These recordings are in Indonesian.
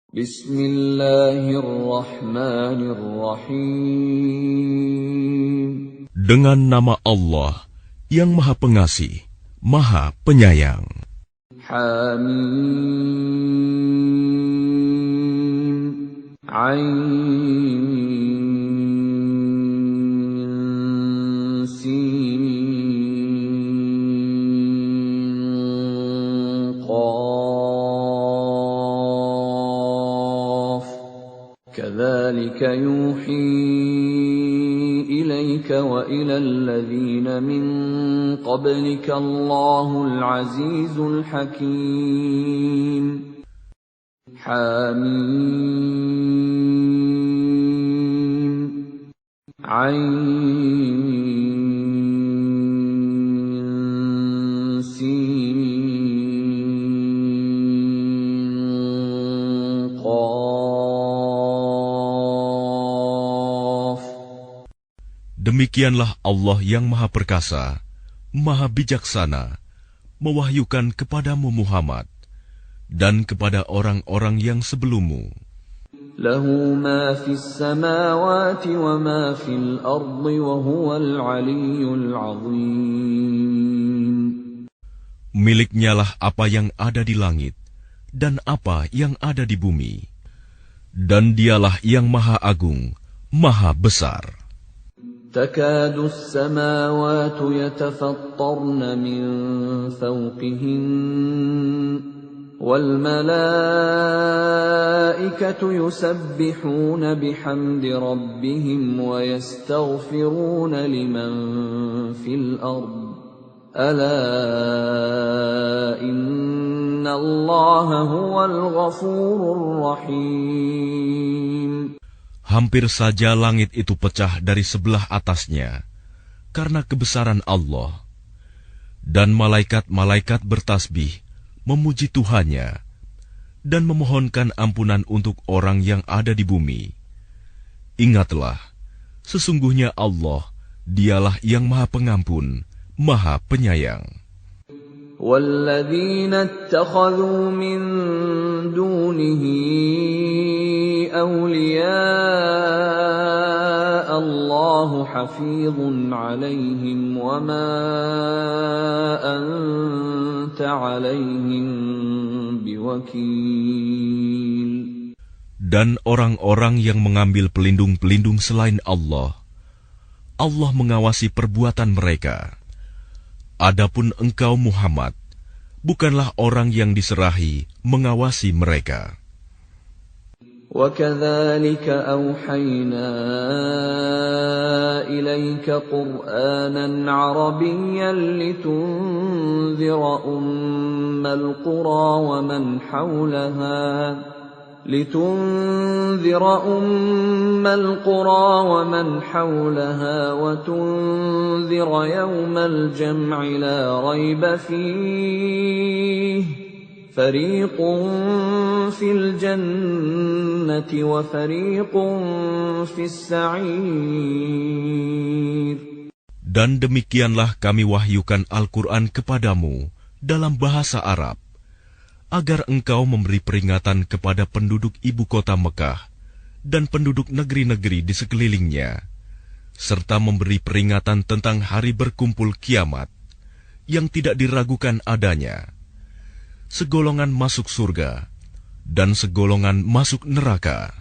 Bismillahirrahmanirrahim. Dengan nama Allah yang Maha Pengasih, Maha Penyayang. Hamim. Ain. Sin. Qaf. Kadzalika yuhi إليك وإلى الذين من قبلك الله العزيز الحكيم. حميم. عين. سين. Demikianlah Allah yang Maha Perkasa, Maha Bijaksana, mewahyukan kepadamu Muhammad dan kepada orang-orang yang sebelummu. Lahu ma fis samawati wa ma fil ardi wa huwal aliyyul azim. Miliknyalah apa yang ada di langit dan apa yang ada di bumi, dan dialah yang Maha Agung, Maha Besar. تكاد السماوات يتفطرن من فوقهن والملائكة يسبحون بحمد ربهم ويستغفرون لمن في الأرض ألا إن الله هو الغفور الرحيم. Hampir saja langit itu pecah dari sebelah atasnya karena kebesaran Allah, dan malaikat-malaikat bertasbih memuji Tuhannya dan memohonkan ampunan untuk orang yang ada di bumi. Ingatlah, sesungguhnya Allah, dialah yang Maha Pengampun, Maha Penyayang. وَالَّذِينَ اتَّخَذُوا مِن دُونِهِ أَوْلِيَاءَ اللَّهُ حَفِيظٌ عَلَيْهِمْ وَمَا أَنْتَ عَلَيْهِمْ بِوَكِيلٍ. Dan orang-orang yang mengambil pelindung-pelindung selain Allah, Allah mengawasi perbuatan mereka. Adapun engkau Muhammad, bukanlah orang yang diserahi mengawasi mereka. وَكَذَلِكَ أَوْحَيْنَا إِلَيْكَ قُرْآنًا عَرَبِيًّا لِتُنذِرَ أُمَّ الْقُرَى وَمَنْ حَوْلَهَا وَتُنذِرَ يَوْمَ الْجَمْعِ لَا رَيْبَ فِيهِ فَرِيقٌ فِي الْجَنَّةِ وَفَرِيقٌ فِي السَّعِيرِ. Dan demikianlah kami wahyukan Al-Quran kepadamu dalam bahasa Arab, agar engkau memberi peringatan kepada penduduk ibu kota Mekah dan penduduk negeri-negeri di sekelilingnya, serta memberi peringatan tentang hari berkumpul kiamat yang tidak diragukan adanya. Segolongan masuk surga dan segolongan masuk neraka.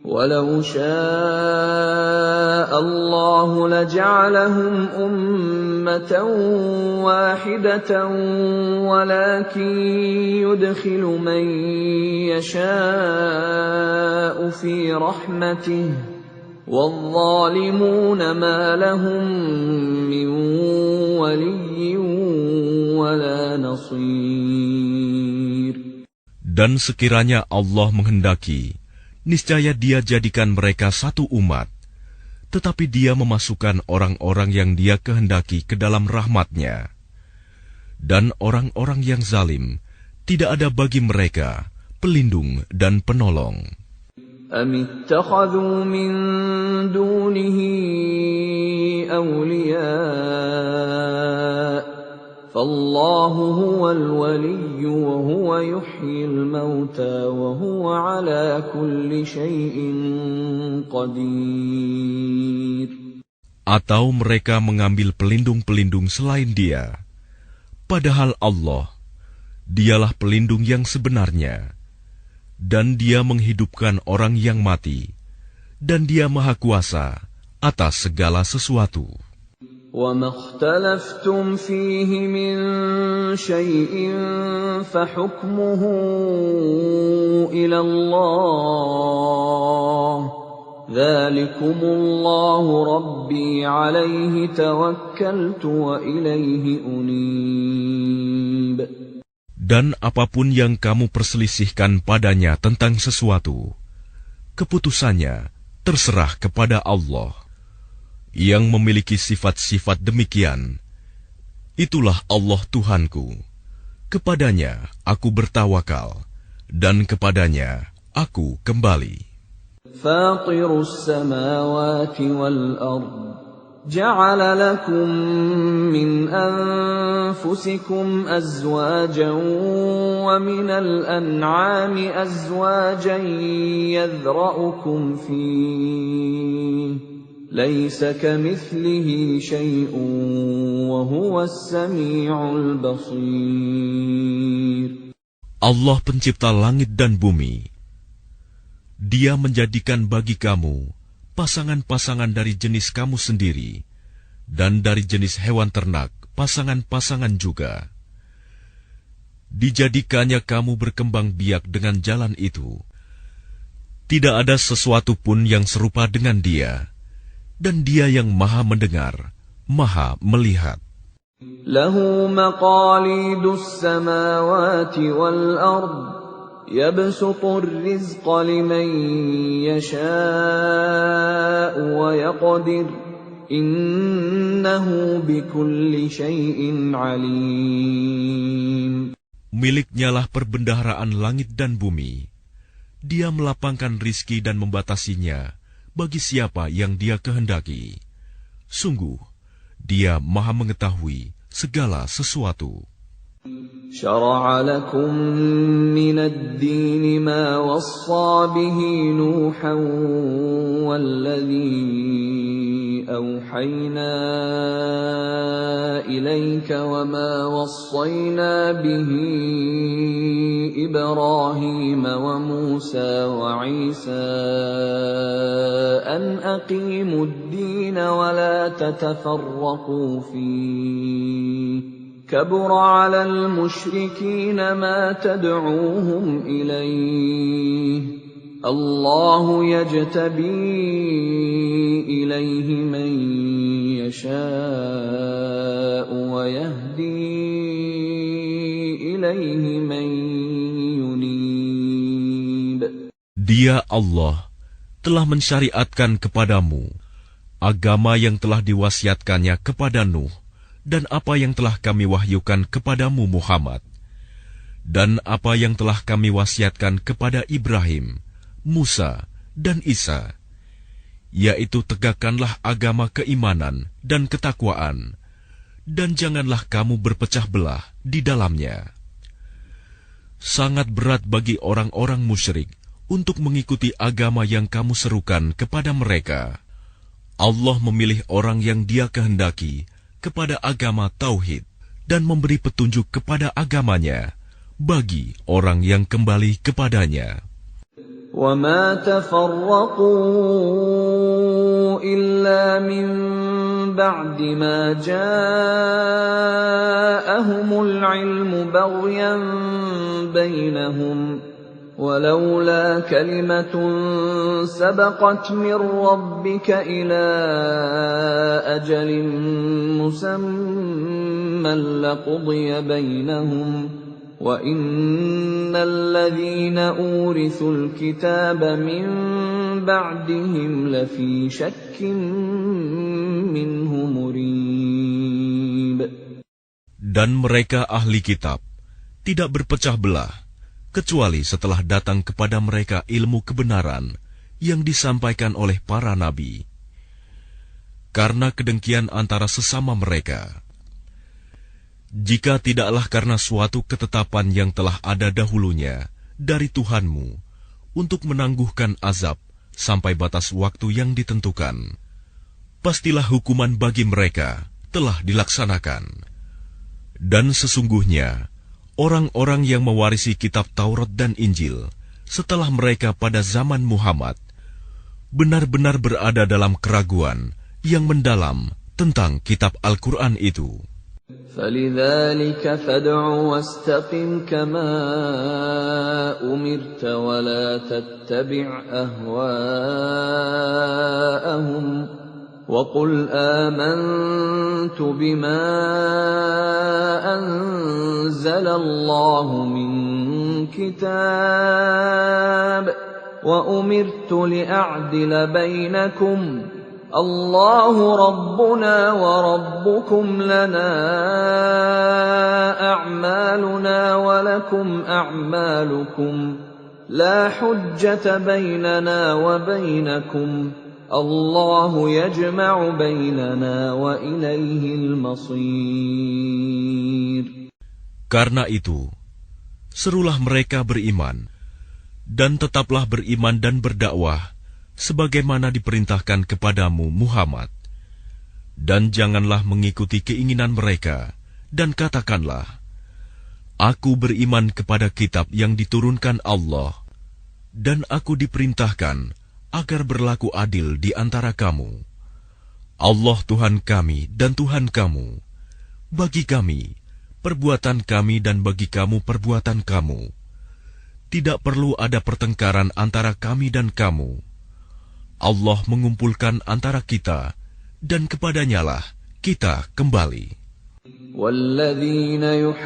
وَلَوْ شَاءَ اللَّهُ لَجَعَلَهُمْ أُمَّةً وَاحِدَةً وَلَكِنْ يُدْخِلُ مَنْ يَشَاءُ فِي رَحْمَتِهِ وَالظَّالِمُونَ مَا لَهُمْ مِنْ وَلِيٍّ وَلَا نَصِيرٍ. Dan sekiranya Allah menghendaki, niscaya Dia jadikan mereka satu umat, tetapi Dia memasukkan orang-orang yang Dia kehendaki ke dalam rahmat-Nya. Dan orang-orang yang zalim, tidak ada bagi mereka pelindung dan penolong. أَمِ اتَّخَذُوا مِن دُونِهِ أَوْلِيَاءَ فَاللَّهُ هُوَ الْوَلِيُّ وهو يحيي الموتى وهو على كل شيء قدير. Atau mereka mengambil pelindung-pelindung selain Dia, padahal Allah, Dialah pelindung yang sebenarnya, dan Dia menghidupkan orang yang mati, dan Dia Maha Kuasa atas segala sesuatu. وَمَا اخْتَلَفْتُمْ فِيهِ مِنْ شَيْءٍ فَحُكْمُهُ إِلَى اللَّهِ ذَلِكُمُ اللَّهُ رَبِّي عَلَيْهِ تَوَكَّلْتُ وَإِلَيْهِ أُنِيبُ. Dan apapun yang kamu perselisihkan padanya tentang sesuatu, keputusannya terserah kepada Allah. Yang memiliki sifat-sifat demikian, itulah Allah Tuhanku. Kepadanya aku bertawakal, dan kepadanya aku kembali. Fatirus samawati wal ard, ja'ala lakum min anfusikum azwajan wa minal an'ami azwajan yadhra'ukum fihi. Laisa kamithlihi syai'un wa huwas sami'ul basir. Allah pencipta langit dan bumi. Dia menjadikan bagi kamu pasangan-pasangan dari jenis kamu sendiri, dan dari jenis hewan ternak pasangan-pasangan juga. Dijadikannya kamu berkembang biak dengan jalan itu. Tidak ada sesuatu pun yang serupa dengan Dia. Dan Dia yang Maha mendengar, Maha melihat. Lahu maqalidus samawati wal ard, yabsutur rizqa liman yasha'u wa yaqdir, innahu bikulli syai'in alim. Miliknyalah perbendaharaan langit dan bumi. Dia melapangkan rizki dan membatasinya bagi siapa yang Dia kehendaki. Sungguh, Dia Maha mengetahui segala sesuatu. Syara'a lakum minad din ma wassa bihi Nuhan walladhi awhayna ilayka wa ma wassayna bihi Ibrahim wa Musa wa Isa an aqimud din wa la tatafarraqu fihi. كبر على المشركين ما تدعوهم إليه الله يجتبي إليه من يشاء ويهدي إليه من ينيب. Dia Allah telah mensyariatkan kepadamu agama yang telah diwasiatkannya kepada Nuh, dan apa yang telah kami wahyukan kepadamu Muhammad, dan apa yang telah kami wasiatkan kepada Ibrahim, Musa, dan Isa, yaitu tegakkanlah agama keimanan dan ketakwaan, dan janganlah kamu berpecah belah di dalamnya. Sangat berat bagi orang-orang musyrik untuk mengikuti agama yang kamu serukan kepada mereka. Allah memilih orang yang Dia kehendaki kepada agama tauhid dan memberi petunjuk kepada agamanya bagi orang yang kembali kepadanya. وَمَا تَفَرَّقُوا إِلَّا مِن بَعْدِ مَا جَاءَهُمُ الْعِلْمُ بَغْيًا بَيْنَهُمْ وَلَوْلَا كَلِمَةٌ سَبَقَتْ مِنْ رَبِّكَ إِلَى أَجَلٍ مُّسَمًّى لَّقُضِيَ بَيْنَهُمْ وَإِنَّ الَّذِينَ أُورِثُوا الْكِتَابَ مِنْ بَعْدِهِمْ لَفِي شَكٍّ مِّنْهُ مُرِيبٍ. Dan mereka ahli kitab tidak berpecah belah kecuali setelah datang kepada mereka ilmu kebenaran yang disampaikan oleh para nabi. Karena kedengkian antara sesama mereka, Jika tidaklah karena suatu ketetapan yang telah ada dahulunya dari Tuhanmu untuk menangguhkan azab sampai batas waktu yang ditentukan, pastilah hukuman bagi mereka telah dilaksanakan. Dan sesungguhnya, orang-orang yang mewarisi kitab Taurat dan Injil setelah mereka pada zaman Muhammad benar-benar berada dalam keraguan yang mendalam tentang kitab Al-Quran itu. فَلِذَلِكَ فَادْعُ وَاسْتَقِمْ كَمَا أُمِرْتَ وَلَا تَتَّبِعْ أَهْوَاءَهُمْ وَقُلْ آمَنْتُ بِمَا أَنزَلَ اللَّهُ مِنْ كِتَابٍ وَأُمِرْتُ لِأَعْدِلَ بَيْنَكُمْ اللَّهُ رَبُّنَا وَرَبُّكُمْ لَنَا أَعْمَالُنَا وَلَكُمْ أَعْمَالُكُمْ لَا حُجَّةَ بَيْنَنَا وَبَيْنَكُمْ اللَّهُ يَجْمَعُ بَيْنَنَا وَإِلَيْهِ الْمَصِيرُ. Karena itu, serulah mereka beriman, dan tetaplah beriman dan berdakwah sebagaimana diperintahkan kepadamu Muhammad. Dan janganlah mengikuti keinginan mereka, dan katakanlah, Aku beriman kepada kitab yang diturunkan Allah, dan aku diperintahkan agar berlaku adil di antara kamu. Allah Tuhan kami dan Tuhan kamu. Bagi kami, perbuatan kami dan bagi kamu perbuatan kamu. Tidak perlu ada pertengkaran antara kami dan kamu. Allah mengumpulkan antara kita, dan kepadanyalah kita kembali. وَالَّذِينَ يُحَاجُّونَ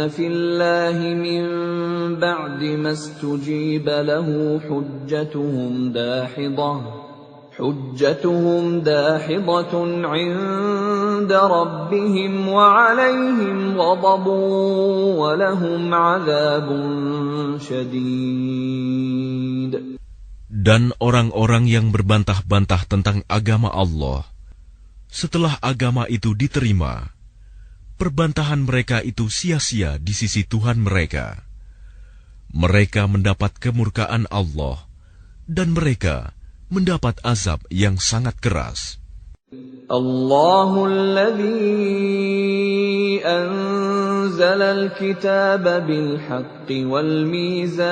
فِي اللَّهِ مِن بَعْدِ مَا اسْتُجِيبَ لَهُ حُجَّتُهُمْ دَاحِضَةٌ عِندَ رَبِّهِمْ وَعَلَيْهِمْ غَضَبٌ وَلَهُمْ عَذَابٌ شَدِيدٌ. Dan orang-orang yang berbantah-bantah tentang agama Allah, setelah agama itu diterima, perbantahan mereka itu sia-sia di sisi Tuhan mereka. Mereka mendapat kemurkaan Allah, dan mereka mendapat azab yang sangat keras. Allahul ladzi anzalal kitaba bil haqqi wal mizan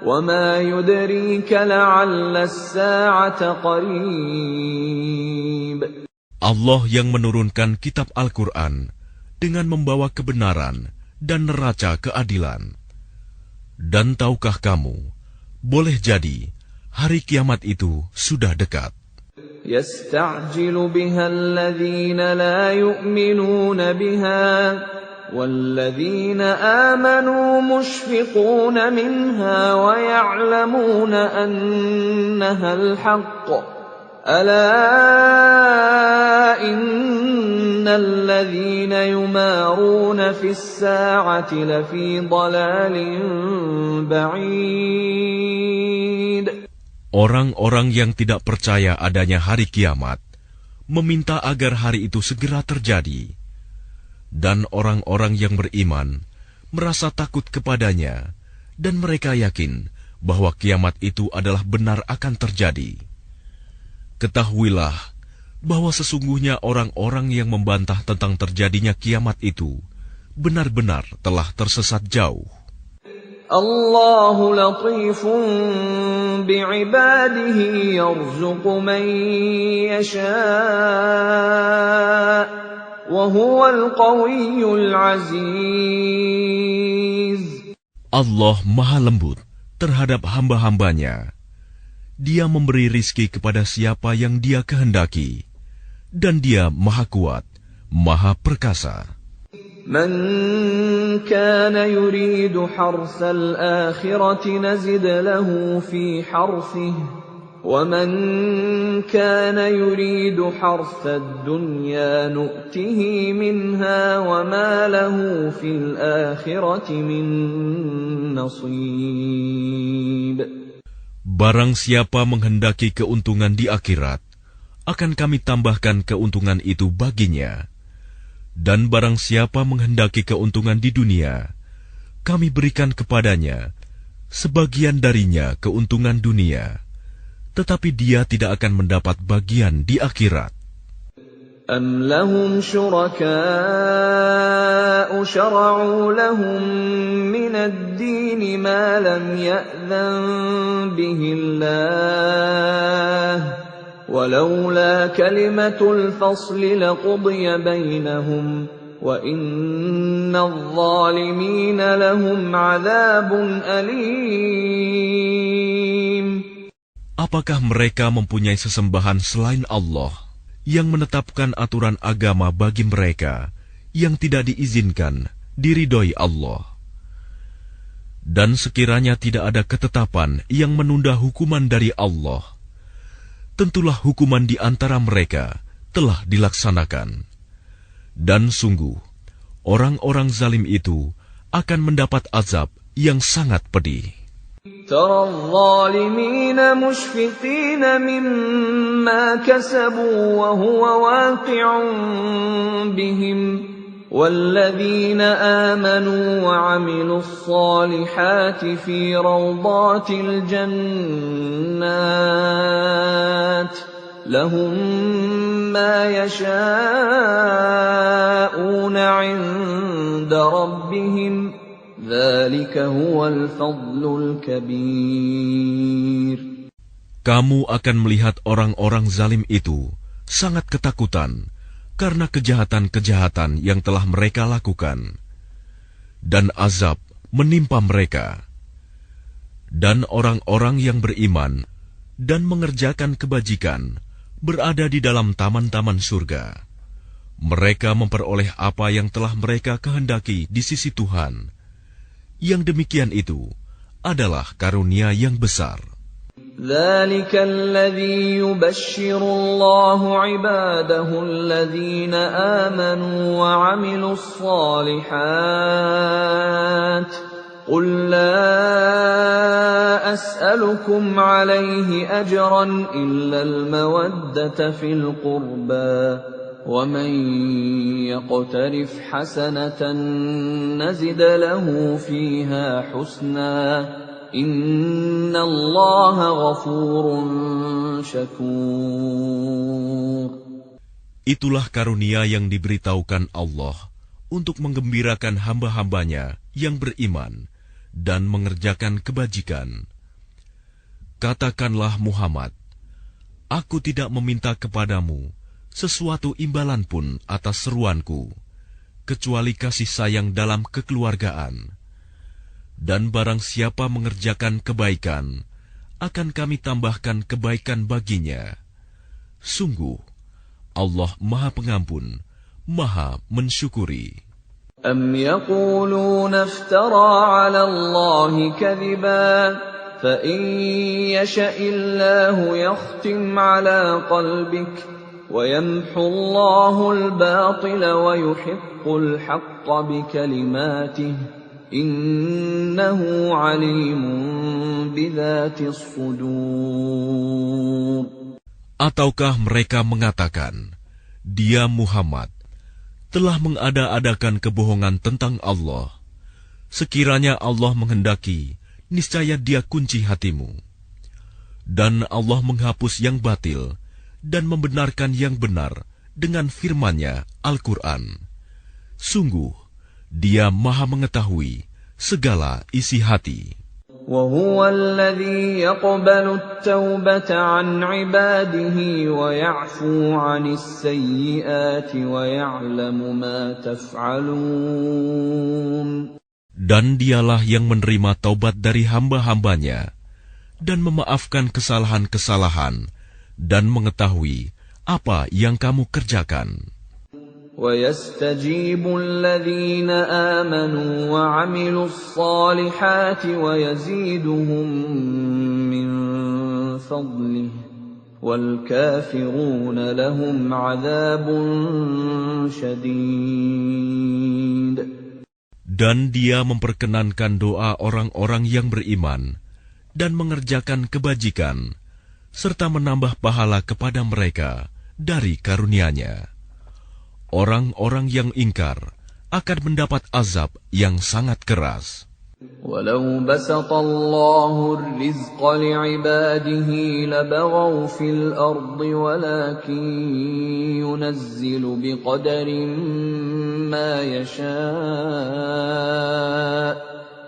wama yudrika la'alla as-sa'ata qarib. Allah yang menurunkan kitab Al-Quran dengan membawa kebenaran dan neraca keadilan. Dan tahukah kamu, boleh jadi hari kiamat itu sudah dekat. Yasta'jilu biha alladhina la yu'minuna biha walladhina amanu mushfiquna minha wa ya'lamuna annaha al-haqq. Ala innal ladhina yumaruna fis sa'ati lafi dhalalin ba'id. Orang-orang yang tidak percaya adanya hari kiamat meminta agar hari itu segera terjadi. Dan orang-orang yang beriman merasa takut kepadanya, dan mereka yakin bahwa kiamat itu adalah benar akan terjadi. Ketahuilah bahwa sesungguhnya orang-orang yang membantah tentang terjadinya kiamat itu benar-benar telah tersesat jauh. Allahu latifun bi'ibadihi yarzuqu man yasha' wa huwal qawiyyul aziz. Allah Maha Lembut terhadap hamba-hambanya. Dia memberi rizki kepada siapa yang Dia kehendaki, dan Dia Maha Kuat, Maha Perkasa. Man kana yuridu harsal akhirati nazid lahu fi harsihi wa man kana yuridu harsad dunya nu'tihi minha wa ma lahu fil akhirati min nasib. Barang siapa menghendaki keuntungan di akhirat, akan kami tambahkan keuntungan itu baginya. Dan barang siapa menghendaki keuntungan di dunia, kami berikan kepadanya sebagian darinya keuntungan dunia, tetapi dia tidak akan mendapat bagian di akhirat. أَمْ لَهُمْ شُرَكَاءُ شَرَعُوا لَهُم مِّنَ الدِّينِ مَا لَمْ يَأْذَن بِهِ اللَّهُ وَلَوْلَا كَلِمَةُ الْفَصْلِ لَقُضِيَ بَيْنَهُمْ وَإِنَّ الظَّالِمِينَ لَهُمْ عَذَابٌ أَلِيمٌ. Apakah mereka mempunyai sesembahan selain Allah yang menetapkan aturan agama bagi mereka yang tidak diizinkan diridhoi Allah? Dan sekiranya tidak ada ketetapan yang menunda hukuman dari Allah, tentulah hukuman di antara mereka telah dilaksanakan. Dan sungguh, orang-orang zalim itu akan mendapat azab yang sangat pedih. ترى الظالمين مشفقين مما كسبوا وهو واقع بهم والذين آمنوا وعملوا الصالحات في روضات الجنات لهم ما يشاءون عند ربهم ذلك هو الفضل الكبير. Kamu akan melihat orang-orang zalim itu sangat ketakutan karena kejahatan-kejahatan yang telah mereka lakukan, dan azab menimpa mereka. Dan orang-orang yang beriman dan mengerjakan kebajikan berada di dalam taman-taman surga. Mereka memperoleh apa yang telah mereka kehendaki di sisi Tuhan. Yang demikian itu adalah karunia yang besar. ذلك الذي يبشر الله عباده الذين آمنوا وعملوا الصالحات قل لا أسألكم عليه أجرا إلا المودة في القربى ومن يقترف حسنة نزد له فيها حسنا إن الله غفور شكور. Itulah karunia yang diberitahukan Allah untuk menggembirakan hamba-hambanya yang beriman dan mengerjakan kebajikan. Katakanlah Muhammad, aku tidak meminta kepadamu sesuatu imbalan pun atas seruanku, kecuali kasih sayang dalam kekeluargaan. Dan barang siapa mengerjakan kebaikan, akan kami tambahkan kebaikan baginya. Sungguh, Allah Maha Pengampun, Maha Mensyukuri. أَمْ يَقُولُونَ افْتَرَىٰ عَلَى اللَّهِ كَذِبًا فَإِن يَشَإِ اللَّهُ يَخْتِمْ عَلَىٰ قَلْبِكَ وَيَمْحُ اللَّهُ الْبَاطِلَ وَيُحِقُّ الْحَقَّ بِكَلِمَاتِهِ إِنَّهُ عَلِيمٌ بِذَاتِ الصُّدُورِ. Ataukah mereka mengatakan, Dia Muhammad telah mengada-adakan kebohongan tentang Allah. Sekiranya Allah menghendaki, niscaya Dia kunci hatimu. Dan Allah menghapus yang batil dan membenarkan yang benar dengan firman-Nya Al-Quran. Sungguh, Dia Maha mengetahui segala isi hati. وَهُوَ الَّذِي يَقْبَلُ التَّوْبَةَ عَنْ عِبَادِهِ وَيَعْفُو عَنِ السَّيِّئَاتِ وَيَعْلَمُ مَا تَفْعَلُونَ. Dan Dialah yang menerima taubat dari hamba-hambanya dan memaafkan kesalahan-kesalahan dan mengetahui apa yang kamu kerjakan. وَيَسْتَجِيبُ الَّذِينَ آمَنُوا وَعَمِلُوا الصَّالِحَاتِ وَيَزِيدُهُم مِّن فَضْلِهِ وَالْكَافِرُونَ لَهُمْ عَذَابٌ شَدِيدٌ. Dan Dia memperkenankan doa orang-orang yang beriman dan mengerjakan kebajikan, serta menambah pahala kepada mereka dari karunia-Nya. Orang-orang yang ingkar akan mendapat azab yang sangat keras. وَلَوْ بَسَطَ اللَّهُ الرِّزْقَ لِعِبَادِهِ لَبَغَوْا فِي الْأَرْضِ وَلَكِنْ يُنَزِّلُ بِقَدَرٍ مَا يَشَاءُ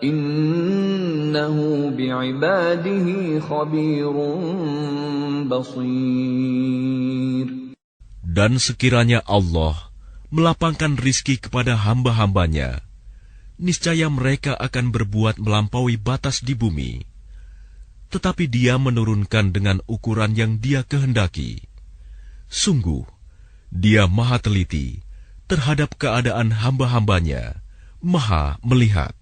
إِنَّهُ بِعِبَادِهِ خَبِيرٌ بَصِيرٌ. Dan sekiranya Allah melapangkan rizki kepada hamba-hambanya, niscaya mereka akan berbuat melampaui batas di bumi. Tetapi Dia menurunkan dengan ukuran yang Dia kehendaki. Sungguh, Dia Maha teliti terhadap keadaan hamba-hambanya, Maha melihat.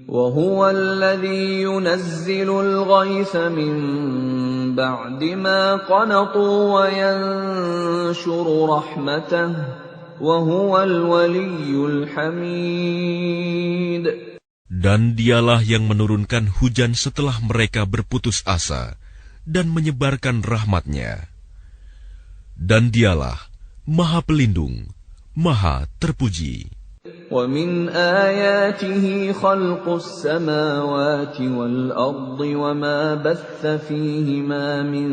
وَهُوَ الَّذِي يُنَزِّلُ الْغَيْثَ مِن بَعْدِ مَا قَنَطُوا وَيَنشُرُ رَحْمَتَهُ وَهُوَ الْوَلِيُّ الْحَمِيدُ. Dan Dialah yang menurunkan hujan setelah mereka berputus asa dan menyebarkan rahmat-Nya. Dan Dialah Maha Pelindung, Maha Terpuji. وَمِنْ آيَاتِهِ خَلْقُ السَّمَاوَاتِ وَالْأَرْضِ وَمَا بَثَّ فِيهِمَا مِنْ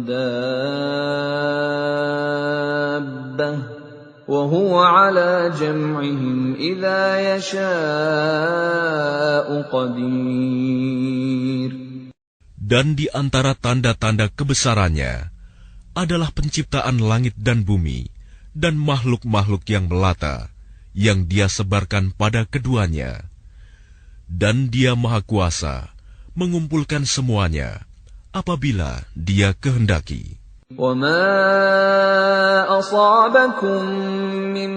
دَابَّةٍ وَهُوَ عَلَى جَمْعِهِمْ إِذَا يَشَاءُ قَدِيرٌ. Dan di antara tanda-tanda kebesarannya adalah penciptaan langit dan bumi dan makhluk-makhluk yang melata yang Dia sebarkan pada keduanya. Dan Dia Maha Kuasa mengumpulkan semuanya apabila Dia kehendaki. وَمَا أَصَابَكُم مِّن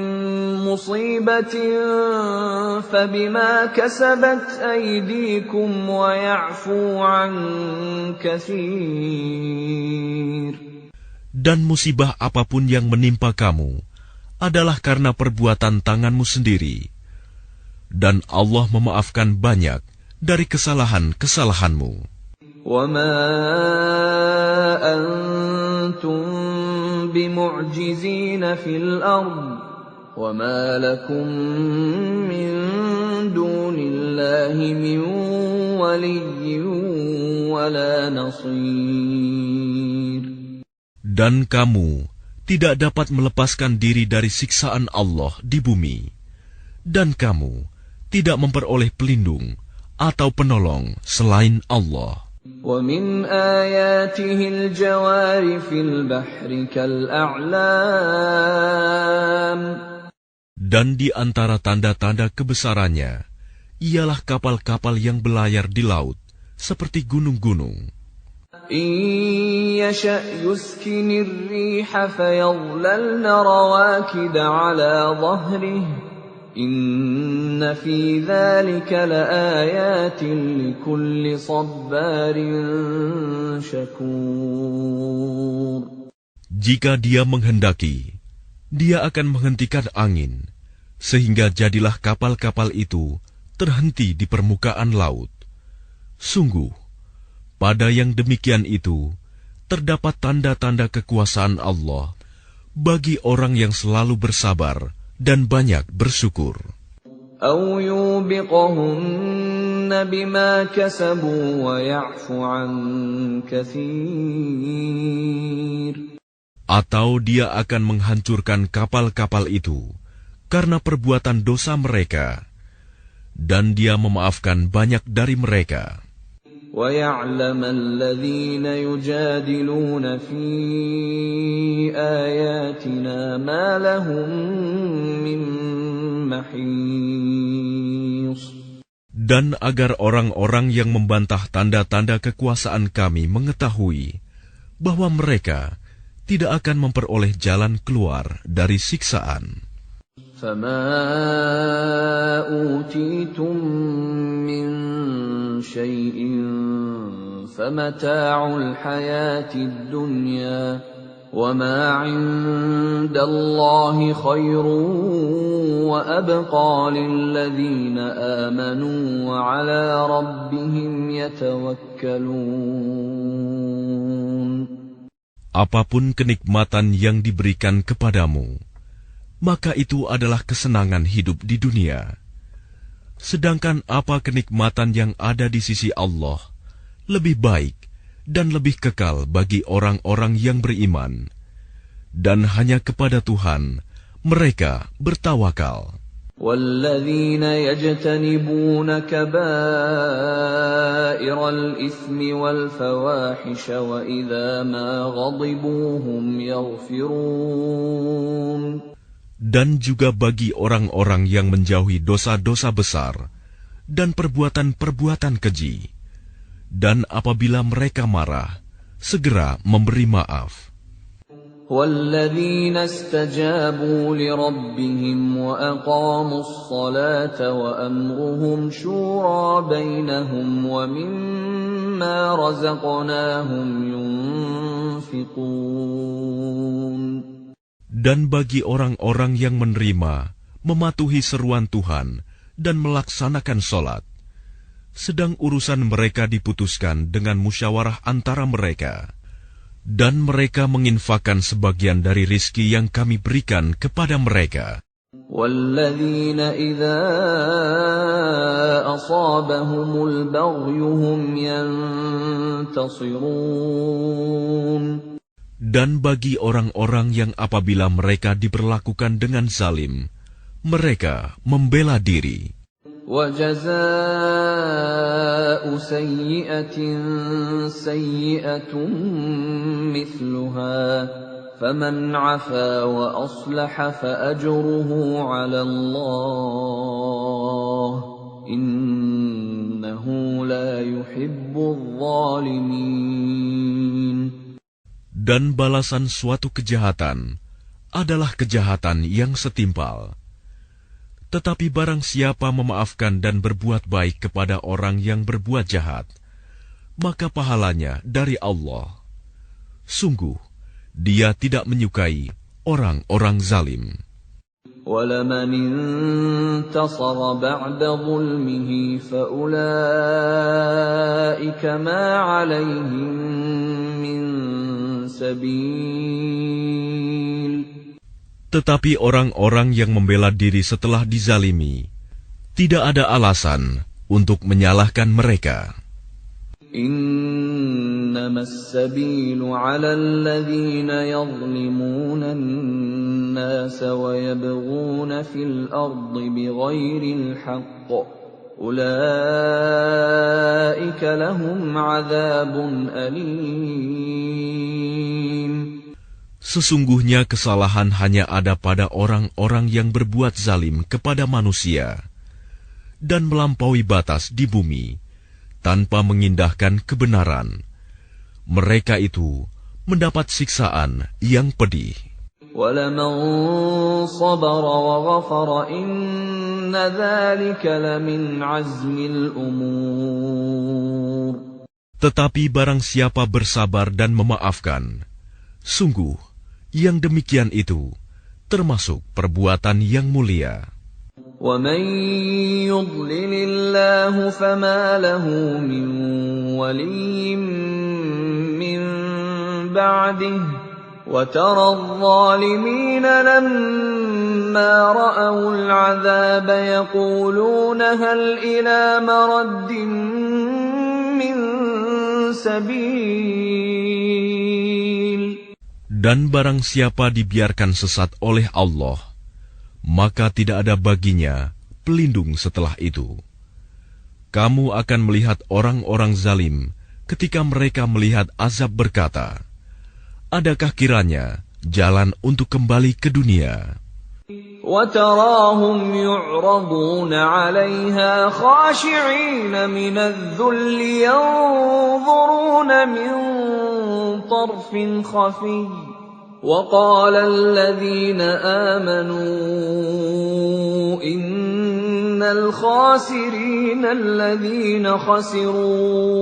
مُّصِيبَةٍ فَبِمَا كَسَبَتْ أَيْدِيكُمْ وَيَعْفُو عَن كَثِيرٍ. Dan musibah apapun yang menimpa kamu adalah karena perbuatan tanganmu sendiri. Dan Allah memaafkan banyak dari kesalahan-kesalahanmu. وَمَا أَنْتُمْ بِمُعْجِزِينَ فِي الْأَرْضِ وَمَا لَكُمْ مِنْ دُونِ اللَّهِ مِنْ وَلِيٍّ وَلَا نَصِيرٍ. Dan kamu tidak dapat melepaskan diri dari siksaan Allah di bumi, dan kamu tidak memperoleh pelindung atau penolong selain Allah. وَمِنْ آيَاتِهِ الْجَوَارِ فِي الْبَحْرِ كَالْأَعْلَامِ. Dan di antara tanda-tanda kebesarannya ialah kapal-kapal yang belayar di laut seperti gunung-gunung. إِن يَشَأْ يُسْكِنِ الرِّيحَ فَيَظْلَلْنَ رَوَاكِدَ عَلَى ظَهْرِهِ إِنَّ فِي ذَلِكَ لَآيَاتٍ لِكُلِّ صَبَّارٍ شَكُورٍ. Jika Dia menghendaki, Dia akan menghentikan angin, sehingga jadilah kapal-kapal itu terhenti di permukaan laut. Sungguh, pada yang demikian itu terdapat tanda-tanda kekuasaan Allah bagi orang yang selalu bersabar dan banyak bersyukur. أَوْ يُوبِقَهُنَّ بِمَا كَسَبُوا وَيَعْفُ عَنْ كَثِيرٍ. Atau Dia akan menghancurkan kapal-kapal itu karena perbuatan dosa mereka, dan Dia memaafkan banyak dari mereka. وَيَعْلَمَ الَّذِينَ يُجَادِلُونَ فِي آيَاتِنَا مَا لَهُم مِّن مَّحِيصٍ. Dan agar orang-orang yang membantah tanda-tanda kekuasaan Kami mengetahui bahwa mereka tidak akan memperoleh jalan keluar dari siksaan. فَمَا أُوتِيتُم مِّن شَيْءٍ فَمَتَاعُ الْحَيَاةِ الدُّنْيَا وَمَا عِندَ اللَّهِ خَيْرٌ وَأَبْقَىٰ لِلَّذِينَ آمَنُوا وَعَلَىٰ رَبِّهِمْ يَتَوَكَّلُونَ. apapun kenikmatan yang diberikan kepadamu, maka itu adalah kesenangan hidup di dunia. Sedangkan apa kenikmatan yang ada di sisi Allah lebih baik dan lebih kekal bagi orang-orang yang beriman, dan hanya kepada Tuhan mereka bertawakal. وَالَّذِينَ يَجْتَنِبُونَ كَبَائِرَ الْإِثْمِ وَالْفَوَاحِشَ وَإِذَا مَا غَضِبُوا هُمْ يَغْفِرُونَ. Dan juga bagi orang-orang yang menjauhi dosa-dosa besar dan perbuatan-perbuatan keji, dan apabila mereka marah, segera memberi maaf. وَالَّذِينَ اسْتَجَابُوا لِرَبِّهِمْ وَأَقَامُوا الصَّلَاةَ وَأَمْرُهُمْ شُورَىٰ بَيْنَهُمْ وَمِمَّا رَزَقْنَاهُمْ يُنْفِقُونَ. Dan bagi orang-orang yang menerima, mematuhi seruan Tuhan, dan melaksanakan sholat, sedang urusan mereka diputuskan dengan musyawarah antara mereka, dan mereka menginfakkan sebagian dari rizki yang kami berikan kepada mereka. وَالَّذِينَ إِذَا أَصَابَهُمُ الْبَغْيُ هُمْ يَنْتَصِرُونَ. Dan bagi orang-orang yang apabila mereka diperlakukan dengan zalim, mereka membela diri. وَجَزَاءُ سَيِّئَةٍ سَيِّئَةٌ مِثْلُهَا فَمَنْ عَفَا وَأَصْلَحَ فَأَجْرُهُ عَلَى اللَّهِ إِنَّهُ لَا يُحِبُّ الظَّالِمِينَ. Dan balasan suatu kejahatan adalah kejahatan yang setimpal. Tetapi barang siapa memaafkan dan berbuat baik kepada orang yang berbuat jahat, maka pahalanya dari Allah. Sungguh, Dia tidak menyukai orang-orang zalim. وَلَمَنِ انتَصَرَ بَعْدَ ظُلْمِهِ فَأُولَئِكَ مَا عَلَيْهِمْ مِنْ سَبِيلٍ. Tetapi orang-orang yang membela diri setelah dizalimi, tidak ada alasan untuk menyalahkan mereka. إِنَّمَا السَّبِيلُ عَلَى الَّذِينَ يَظْلِمُونَ النَّاسَ وَيَبْغُونَ فِي الْأَرْضِ بِغَيْرِ الْحَقِّ أُولَئِكَ لَهُمْ عَذَابٌ أَلِيمٌ. Sesungguhnya kesalahan hanya ada pada orang-orang yang berbuat zalim kepada manusia dan melampaui batas di bumi tanpa mengindahkan kebenaran. Mereka itu mendapat siksaan yang pedih. وَلَمَنْ صَبَرَ وَغَفَرَ إِنَّ ذَلِكَ لَمِنْ عَزْمِ الْأُمُورِ. Tetapi barang siapa bersabar dan memaafkan, sungguh yang demikian itu termasuk perbuatan yang mulia. وَمَنْ يُضْلِلِ اللَّهُ فَمَا لَهُ مِنْ وَلِيٍّ مِّنْ بَعْدِهِ وَتَرَى الظَّالِمِينَ لَمَّا رَأَوُا الْعَذَابَ يَقُولُونَ هَلْ إِلَى مَرَدٍّ مِّنْ سَبِيلٍ. Dan barang siapa dibiarkan sesat oleh Allah, maka tidak ada baginya pelindung setelah itu. Kamu akan melihat orang-orang zalim ketika mereka melihat azab berkata, adakah kiranya jalan untuk kembali ke dunia? وَتَرَاهُمْ يُعْرَضُونَ عَلَيْهَا خَاشِعِينَ مِنَ الذُّلِّ يَنظُرُونَ مِنْ طَرْفٍ خَفِيٍّ وَقَالَ الَّذِينَ آمَنُوا إِنَّ الْخَاسِرِينَ الَّذِينَ خَسِرُوا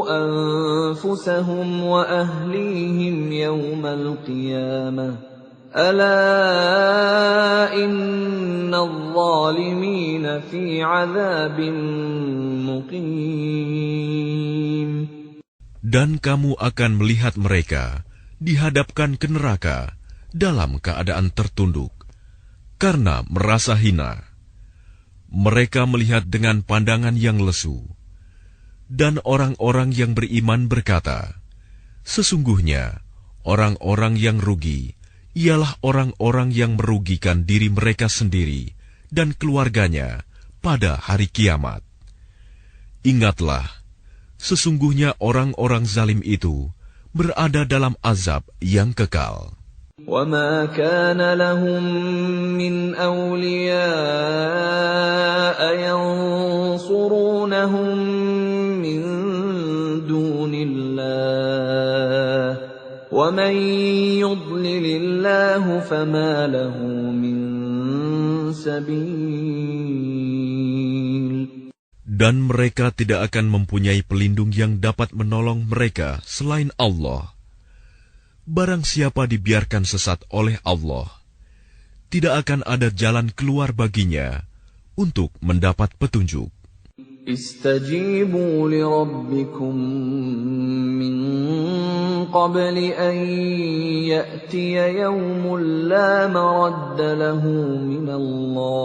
أَنفُسَهُمْ وَأَهْلِيهِمْ يَوْمَ الْقِيَامَةِ أَلَا إِنَّ الظَّالِمِينَ فِي عَذَابٍ مُقِيمٍ. Dan kamu akan melihat mereka dihadapkan ke neraka dalam keadaan tertunduk karena merasa hina. Mereka melihat dengan pandangan yang lesu, dan orang-orang yang beriman berkata, sesungguhnya orang-orang yang rugi ialah orang-orang yang merugikan diri mereka sendiri dan keluarganya pada hari kiamat. Ingatlah, sesungguhnya orang-orang zalim itu berada dalam azab yang kekal. وَمَا كَانَ لَهُم مِّنْ أَوْلِيَاءَ يَنصُرُونَهُم مِّن دُونِ اللَّهِ وَمَن يُضْلِلِ اللَّهُ فَمَا لَهُ مِن سَبِيلٍ. Dan mereka tidak akan mempunyai pelindung yang dapat menolong mereka selain Allah. Barang siapa dibiarkan sesat oleh Allah, tidak akan ada jalan keluar baginya untuk mendapat petunjuk. Istajibu li rabbikum min qabli an ya'tiya yawmun la maradda lahu min Allah.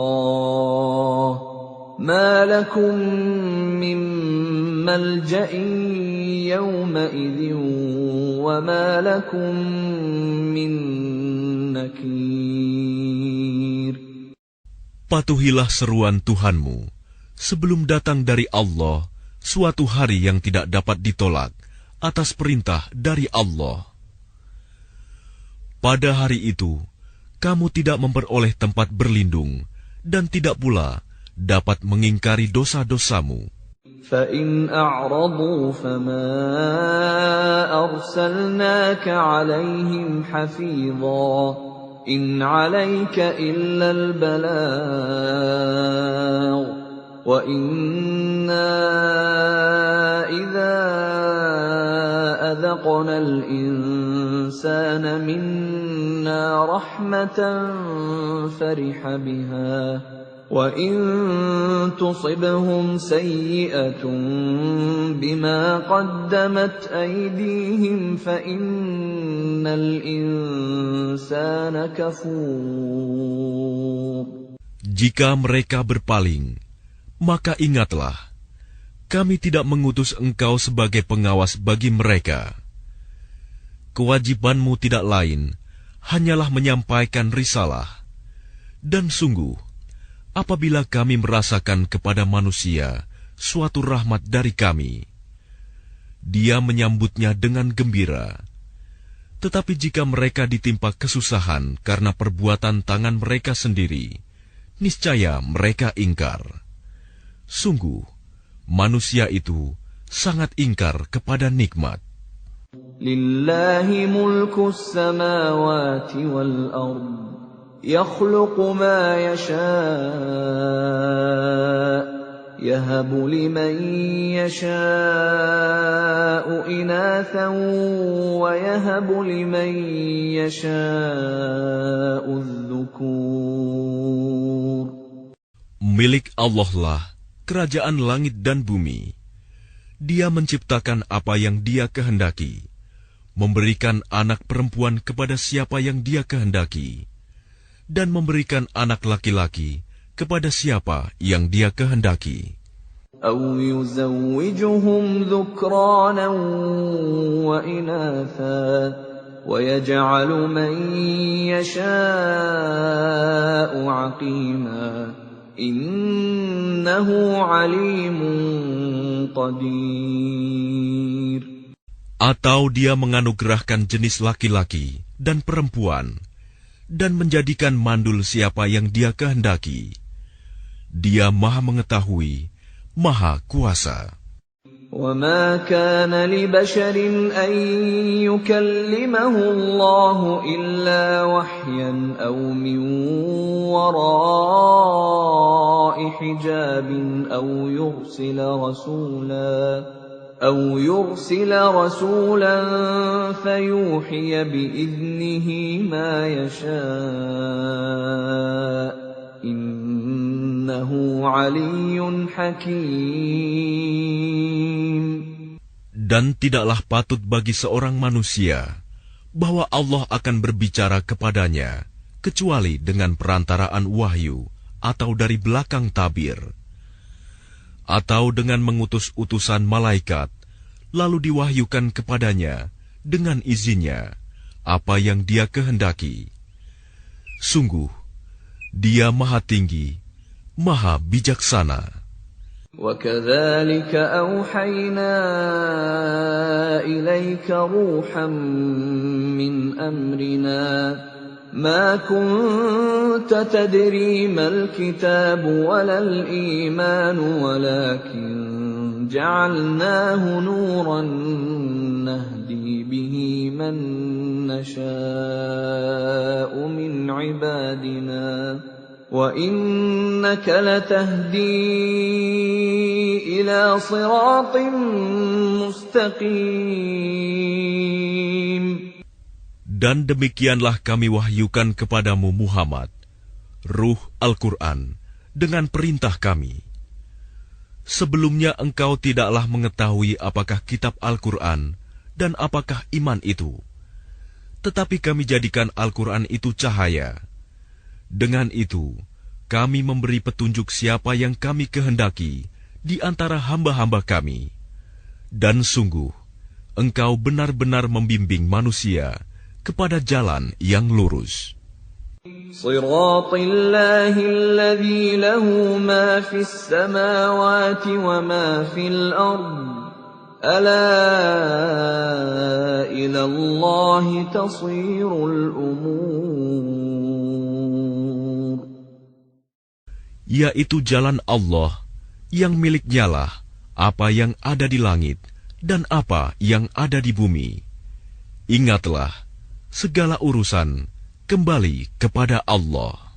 Ma lakum min malja'in yawma'idhin wa ma lakum min nakir. Patuhilah seruan Tuhanmu sebelum datang dari Allah suatu hari yang tidak dapat ditolak atas perintah dari Allah. Pada hari itu, kamu tidak memperoleh tempat berlindung dan tidak pula dapat mengingkari dosa-dosamu. فَإِنْ أَعْرَضُوا فَمَا أَرْسَلْنَاكَ عَلَيْهِمْ حَفِيظًا إِنْ عَلَيْكَ إِلَّا الْبَلَاغُ وَإِنَّا إِذَا أَذَقْنَا الْإِنسَانَ مِنَّا رَحْمَةً فَرِحَ بِهَا وَإِن تُصِبْهُمْ سَيِّئَةٌ بِمَا قَدَّمَتْ أَيْدِيهِمْ فَإِنَّ الْإِنسَانَ كَفُورٌ. Jika mereka berpaling, maka ingatlah, kami tidak mengutus engkau sebagai pengawas bagi mereka. Kewajibanmu tidak lain, hanyalah menyampaikan risalah. Dan sungguh, apabila kami merasakan kepada manusia suatu rahmat dari kami, dia menyambutnya dengan gembira. Tetapi jika mereka ditimpa kesusahan karena perbuatan tangan mereka sendiri, niscaya mereka ingkar. Sungguh, manusia itu sangat ingkar kepada nikmat. Lillahi mulkus samawati wal ardh يخلق ما يشاء يهب لمن يشاء إناثا ويهب لمن يشاء الذكور. Milik Allah lah kerajaan langit dan bumi. Dia menciptakan apa yang Dia kehendaki, memberikan anak perempuan kepada siapa yang Dia kehendaki, dan memberikan anak laki-laki kepada siapa yang Dia kehendaki. أَوْ يُزَوِّجُهُمْ ذُكْرَانًا وَإِنَاثًا وَيَجْعَلُ مَن يَشَاءُ عَقِيمًا إِنَّهُ عَلِيمٌ قَدِيرٌ. Atau Dia menganugerahkan jenis laki-laki dan perempuan, dan menjadikan mandul siapa yang Dia kehendaki. Dia Maha Mengetahui, Maha Kuasa. وَمَا كَانَ لِبَشَرٍ أَن يُكَلِّمَهُ اللَّهُ إِلَّا وَحْيًا أَوْ مِن وَرَاءِ حِجَابٍ أَوْ يُرْسِلَ رَسُولًا فَيُوحِيَ بِإِذْنِهِ مَا يَشَاءُ إِنَّهُ عَلِيٌّ حَكِيمٌ. Dan tidaklah patut bagi seorang manusia bahwa Allah akan berbicara kepadanya kecuali dengan perantaraan wahyu atau dari belakang tabir, atau dengan mengutus utusan malaikat, lalu diwahyukan kepadanya dengan izinnya apa yang Dia kehendaki. Sungguh, Dia Maha Tinggi, Maha Bijaksana. وَكَذَلِكَ أَوْحَيْنَا إِلَيْكَ رُوحًا مِّنْ أَمْرِنَا مَا كُنتَ تَدْرِي مَا الْكِتَابُ وَلَا الْإِيمَانُ وَلَكِنْ جَعَلْنَاهُ نُورًا نَهْدِي بِهِ مَن نَّشَاءُ مِنْ عِبَادِنَا وَإِنَّكَ لَتَهْدِي إِلَى صِرَاطٍ مُسْتَقِيمٍ. Dan demikianlah kami wahyukan kepadamu Muhammad, Ruh Al-Quran, dengan perintah kami. Sebelumnya engkau tidaklah mengetahui apakah kitab Al-Quran dan apakah iman itu. Tetapi kami jadikan Al-Quran itu cahaya. Dengan itu, kami memberi petunjuk siapa yang kami kehendaki di antara hamba-hamba kami. Dan sungguh, engkau benar-benar membimbing manusia kepada jalan yang lurus. Shiraṭallahi alladzi lahu ma fis samawati wa ma fil ardh. Ala ilallahi tasirul umur. Yaitu jalan Allah yang miliknyalah apa yang ada di langit dan apa yang ada di bumi. Ingatlah, segala urusan kembali kepada Allah.